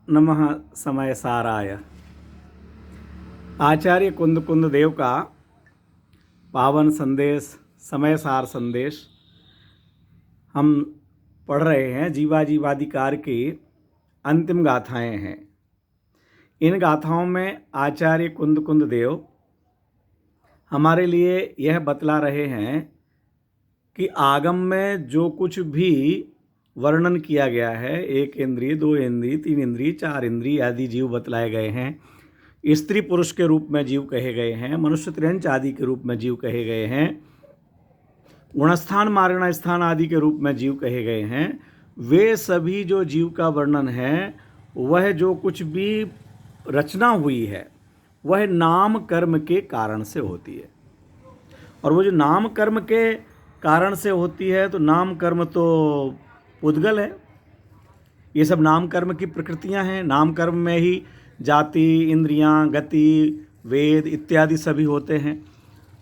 नमः समय साराय। आचार्य कुंद कुंद देव का पावन संदेश, समय सार संदेश हम पढ़ रहे हैं। जीवाजीवादिकार की अंतिम गाथाएं हैं। इन गाथाओं में आचार्य कुंद कुंद देव हमारे लिए यह बतला रहे हैं कि आगम में जो कुछ भी वर्णन किया गया है, एक इंद्रिय, दो इंद्रिय, तीन इंद्रिय, चार इंद्रिय आदि जीव बतलाए गए हैं। स्त्री पुरुष के रूप में जीव कहे गए हैं, मनुष्य त्रियंच आदि के रूप में जीव कहे गए हैं, गुणस्थान मारण स्थान आदि के रूप में जीव कहे गए हैं। वे सभी जो जीव का वर्णन है, वह जो कुछ भी रचना हुई है वह नाम कर्म के कारण से होती है। और वो जो नाम कर्म के कारण से होती है, तो नाम कर्म तो पुद्गल है। ये सब नाम कर्म की प्रकृतियां हैं। नाम कर्म में ही जाति, इंद्रियां, गति, वेद इत्यादि सभी होते हैं।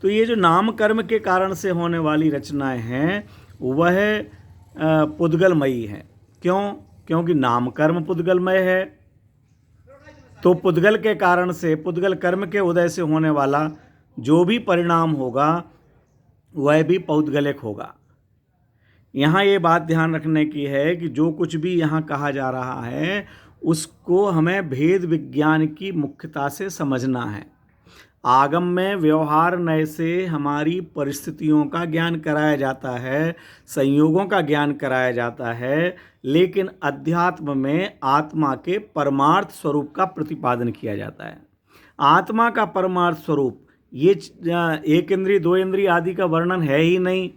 तो ये जो नाम कर्म के कारण से होने वाली रचनाएं हैं वह पुद्गलमयी हैं। क्यों? क्योंकि नाम कर्म पुद्गलमय है। तो पुद्गल के कारण से, पुद्गल कर्म के उदय से होने वाला जो भी परिणाम होगा वह भी पौद्गलिक होगा। यहाँ ये बात ध्यान रखने की है कि जो कुछ भी यहाँ कहा जा रहा है उसको हमें भेद विज्ञान की मुख्यता से समझना है। आगम में व्यवहार नय से हमारी परिस्थितियों का ज्ञान कराया जाता है, संयोगों का ज्ञान कराया जाता है, लेकिन अध्यात्म में आत्मा के परमार्थ स्वरूप का प्रतिपादन किया जाता है। आत्मा का परमार्थ स्वरूप ये एक इंद्रिय, दो इंद्रिय आदि का वर्णन है ही नहीं।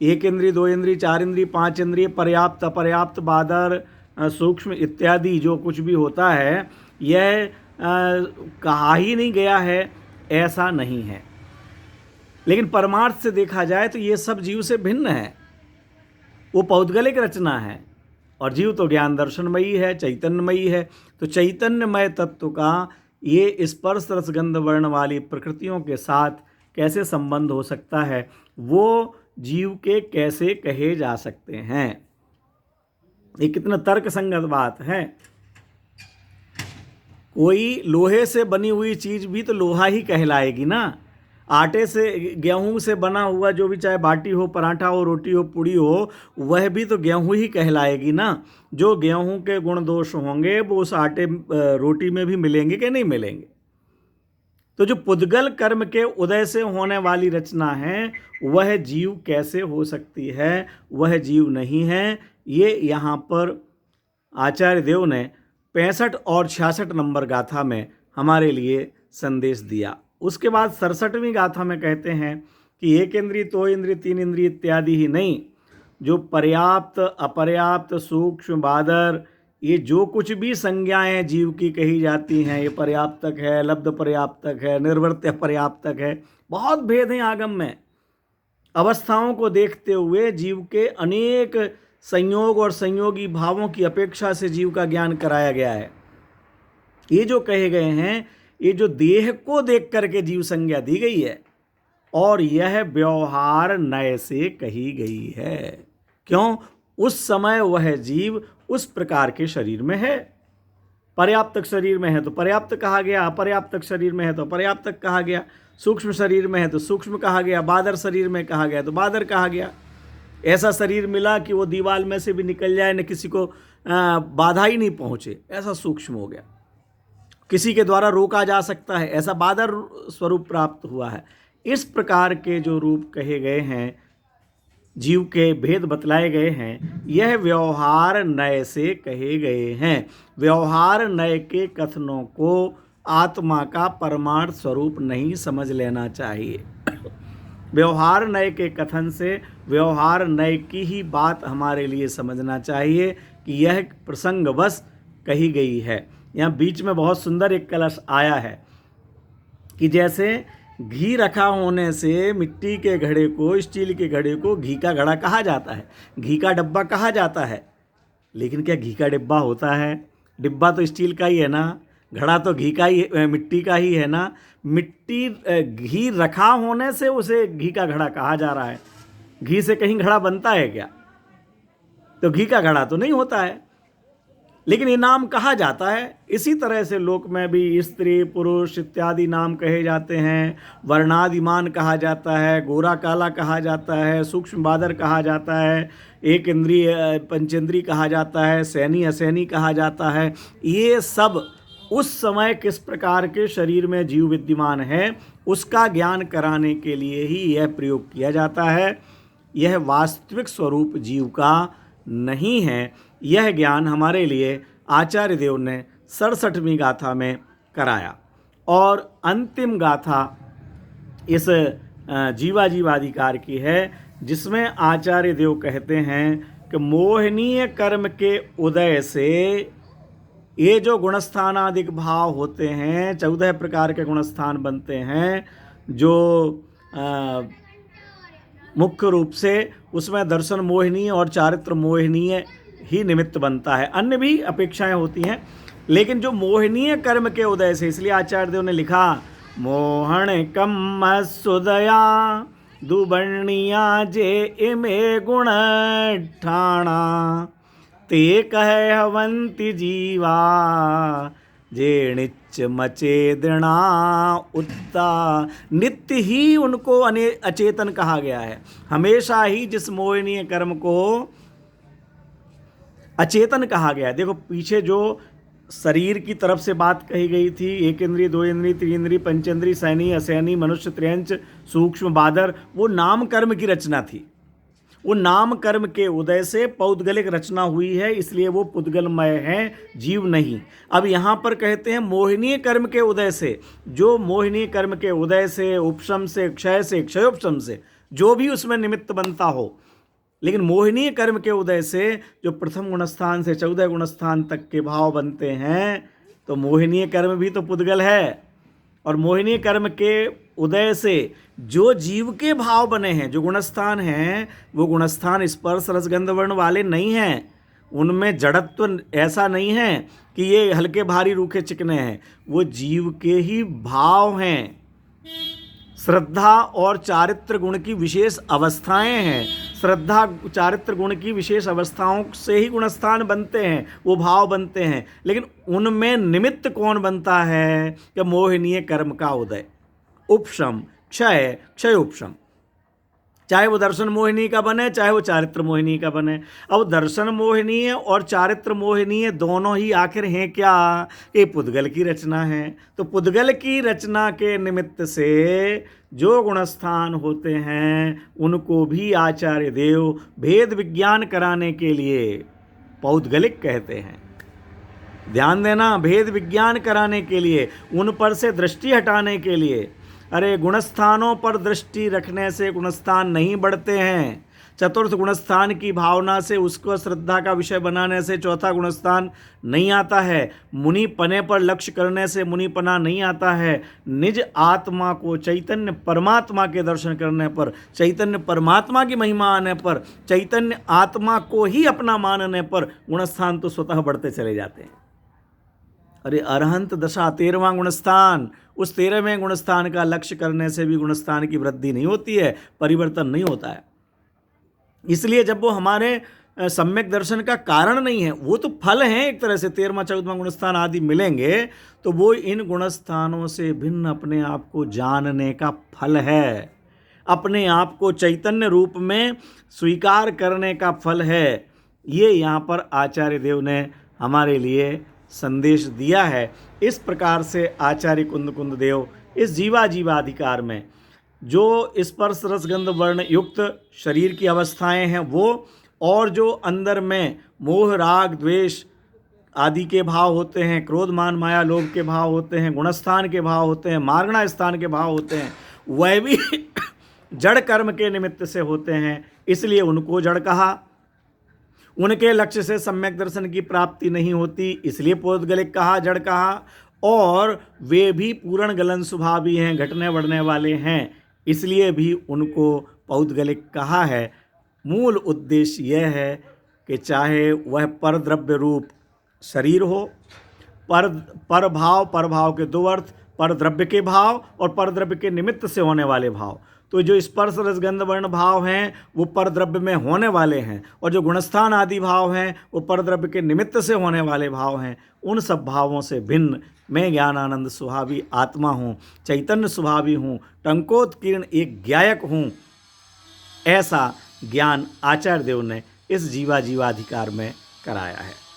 एक इंद्रिय, दो इंद्रिय, चार इंद्रिय, पांच इंद्रिय, पर्याप्त, अपर्याप्त, बादर, सूक्ष्म इत्यादि जो कुछ भी होता है यह कहा ही नहीं गया है, ऐसा नहीं है। लेकिन परमार्थ से देखा जाए तो ये सब जीव से भिन्न है। वो पौद्गलिक रचना है और जीव तो ज्ञान दर्शनमयी है, चैतन्यमयी है। तो चैतन्यमय तत्व का ये स्पर्श रस गंध वर्ण वाली प्रकृतियों के साथ कैसे संबंध हो सकता है, वो जीव के कैसे कहे जा सकते हैं। ये कितना तर्क संगत बात है। कोई लोहे से बनी हुई चीज भी तो लोहा ही कहलाएगी ना। आटे से, गेहूं से बना हुआ जो भी, चाहे बाटी हो, पराठा हो, रोटी हो, पूड़ी हो, वह भी तो गेहूं ही कहलाएगी ना। जो गेहूं के गुण दोष होंगे वो उस आटे रोटी में भी मिलेंगे कि नहीं मिलेंगे। तो जो पुद्गल कर्म के उदय से होने वाली रचना है वह जीव कैसे हो सकती है? वह जीव नहीं है। ये यहाँ पर आचार्य देव ने 65 और 66 नंबर गाथा में हमारे लिए संदेश दिया। उसके बाद 67वीं गाथा में कहते हैं कि एक इंद्रिय, दो इंद्रिय, तीन इंद्रिय इत्यादि ही नहीं, जो पर्याप्त, अपर्याप्त, सूक्ष्म, बादर, ये जो कुछ भी संज्ञाएं जीव की कही जाती हैं, ये पर्याप्तक है, लब्ध पर्याप्तक है, निर्वर्त्य पर्याप्तक है, बहुत भेद हैं आगम में। अवस्थाओं को देखते हुए जीव के अनेक संयोग और संयोगी भावों की अपेक्षा से जीव का ज्ञान कराया गया है। ये जो कहे गए हैं, ये जो देह को देख करके जीव संज्ञा दी गई है, और यह व्यवहार नय से कही गई है। क्यों? उस समय वह जीव उस प्रकार के शरीर में है। पर्याप्तक शरीर में है तो पर्याप्त कहा गया, अपर्याप्तक शरीर में है तो पर्याप्तक कहा गया, सूक्ष्म शरीर में है तो सूक्ष्म कहा गया, बादर शरीर में कहा गया तो बादर कहा गया। ऐसा शरीर मिला कि वो दीवार में से भी निकल जाए, न किसी को बाधा ही नहीं पहुंचे, ऐसा सूक्ष्म हो गया। किसी के द्वारा रोका जा सकता है, ऐसा बादर स्वरूप प्राप्त हुआ है। इस प्रकार के जो रूप कहे गए हैं, जीव के भेद बतलाए गए हैं, यह व्यवहार नय से कहे गए हैं। व्यवहार नय के कथनों को आत्मा का परमार्थ स्वरूप नहीं समझ लेना चाहिए। व्यवहार नय के कथन से व्यवहार नय की ही बात हमारे लिए समझना चाहिए कि यह प्रसंगवश कही गई है। यहाँ बीच में बहुत सुंदर एक कलश आया है कि जैसे घी रखा होने से मिट्टी के घड़े को, स्टील के घड़े को घी का घड़ा कहा जाता है, घी का डब्बा कहा जाता है। लेकिन क्या घी का डिब्बा होता है? डिब्बा तो स्टील का ही है ना, घड़ा तो घी का ही, मिट्टी का ही है ना। मिट्टी, घी रखा होने से उसे घी का घड़ा कहा जा रहा है। घी से कहीं घड़ा बनता है क्या? तो घी का घड़ा तो नहीं होता है। लेकिन ये नाम कहा जाता है। इसी तरह से लोक में भी स्त्री पुरुष इत्यादि नाम कहे जाते हैं। वर्णादिमान कहा जाता है, गोरा काला कहा जाता है, सूक्ष्म बादर कहा जाता है, एक इंद्रिय पंचेंद्री कहा जाता है, सैनी असैनी कहा जाता है। ये सब उस समय किस प्रकार के शरीर में जीव विद्यमान है उसका ज्ञान कराने के लिए ही यह प्रयोग किया जाता है। यह वास्तविक स्वरूप जीव का नहीं है। यह ज्ञान हमारे लिए आचार्य देव ने 67वीं गाथा में कराया। और अंतिम गाथा इस जीवाजीवाधिकार की है, जिसमें आचार्य देव कहते हैं कि मोहनीय कर्म के उदय से ये जो गुणस्थानादिक भाव होते हैं, 14 प्रकार के गुणस्थान बनते हैं, जो मुख्य रूप से उसमें दर्शन मोहनीय और चारित्र मोहनीय ही निमित्त बनता है। अन्य भी अपेक्षाएं होती हैं, लेकिन जो मोहनीय कर्म के उदय से, इसलिए आचार्य देव ने लिखा मोहन कम सुदया दुबर्णिया जे इमे गुण ठाणा ते कहे हवंति जीवा जे निच मचे दृणा उत्ता। नित्य ही उनको अचेतन कहा गया है। हमेशा ही जिस मोहनीय कर्म को अचेतन कहा गया है। देखो पीछे जो शरीर की तरफ से बात कही गई थी, एक इंद्रिय, दो इंद्रिय, त्रिइंद्रिय, पंचेंद्रिय, सैनी असैनी, मनुष्य, त्रयंच, सूक्ष्म बादर, वो नाम कर्म की रचना थी। वो नाम कर्म के उदय से पौद्गलिक रचना हुई है, इसलिए वो पुद्गलमय है, जीव नहीं। अब यहाँ पर कहते हैं मोहिनीय कर्म के उदय से। जो मोहिनीय कर्म के उदय से, उपशम से, क्षयोपशम से जो भी उसमें निमित्त बनता हो, लेकिन मोहिनीय कर्म के उदय से जो प्रथम गुणस्थान से 14 गुणस्थान तक के भाव बनते हैं, तो मोहिनीय कर्म भी तो पुद्गल है। और मोहिनीय कर्म के उदय से जो जीव के भाव बने हैं, जो गुणस्थान हैं, वो गुणस्थान स्पर्श रसगंध वर्ण वाले नहीं हैं। उनमें जड़त्व ऐसा नहीं है कि ये हल्के भारी रूखे चिकने हैं। वो जीव के ही भाव हैं। श्रद्धा और चारित्र गुण की विशेष अवस्थाएं हैं। श्रद्धा चारित्र गुण की विशेष अवस्थाओं से ही गुणस्थान बनते हैं, वो भाव बनते हैं। लेकिन उनमें निमित्त कौन बनता है कि मोहिनीय कर्म का उदय, उपशम, क्षयोपशम। चाहे वो दर्शन मोहिनी का बने, चाहे वो चारित्र मोहिनी का बने। अब दर्शन मोहिनीय और चारित्र मोहिनीय दोनों ही आखिर हैं क्या? ये पुद्गल की रचना है। तो पुद्गल की रचना के निमित्त से जो गुणस्थान होते हैं, उनको भी आचार्य देव भेद विज्ञान कराने के लिए पौद्गलिक कहते हैं। ध्यान देना, भेद विज्ञान कराने के लिए, उन पर से दृष्टि हटाने के लिए। अरे गुणस्थानों पर दृष्टि रखने से गुणस्थान नहीं बढ़ते हैं। चतुर्थ गुणस्थान की भावना से उसको श्रद्धा का विषय बनाने से चौथा गुणस्थान नहीं आता है। मुनिपने पर लक्ष्य करने से मुनिपना नहीं आता है। निज आत्मा को चैतन्य परमात्मा के दर्शन करने पर, चैतन्य परमात्मा की महिमा आने पर, चैतन्य आत्मा को ही अपना मानने पर गुणस्थान तो स्वतः बढ़ते चले जाते हैं। अरे अरहंत दशा 13वां गुणस्थान, उस 13वें गुणस्थान का लक्ष्य करने से भी गुणस्थान की वृद्धि नहीं होती है, परिवर्तन नहीं होता है। इसलिए जब वो हमारे सम्यक दर्शन का कारण नहीं है, वो तो फल हैं एक तरह से। 13वां 14वां गुणस्थान आदि मिलेंगे तो वो इन गुणस्थानों से भिन्न अपने आप को जानने का फल है, अपने आप को चैतन्य रूप में स्वीकार करने का फल है। ये यहाँ पर आचार्य देव ने हमारे लिए संदेश दिया है। इस प्रकार से आचार्य कुंद देव इस जीवाधिकार में जो स्पर्श रसगंध वर्ण युक्त शरीर की अवस्थाएं हैं वो, और जो अंदर में मोह राग द्वेष आदि के भाव होते हैं, क्रोध मान माया लोभ के भाव होते हैं, गुणस्थान के भाव होते हैं, मार्गणा स्थान के भाव होते हैं, वह भी जड़ कर्म के निमित्त से होते हैं, इसलिए उनको जड़ कहा। उनके लक्ष्य से सम्यक दर्शन की प्राप्ति नहीं होती, इसलिए पौद्गलिक कहा, जड़ कहा। और वे भी पूर्ण गलन स्वभावी हैं, घटने बढ़ने वाले हैं, इसलिए भी उनको पौद्गलिक कहा है। मूल उद्देश्य यह है कि चाहे वह परद्रव्य रूप शरीर हो, परभाव के दो अर्थ, परद्रव्य के भाव और परद्रव्य के निमित्त से होने वाले भाव, तो जो स्पर्श रसगंध वर्ण भाव हैं वो परद्रव्य में होने वाले हैं, और जो गुणस्थान आदि भाव हैं वो परद्रव्य के निमित्त से होने वाले भाव हैं। उन सब भावों से भिन्न मैं ज्ञानानंद स्वभावी आत्मा हूँ, चैतन्य स्वभावी हूँ, टंकोत्कीर्ण एक ज्ञायक हूँ। ऐसा ज्ञान आचार्य देव ने इस जीवा जीवाधिकार में कराया है।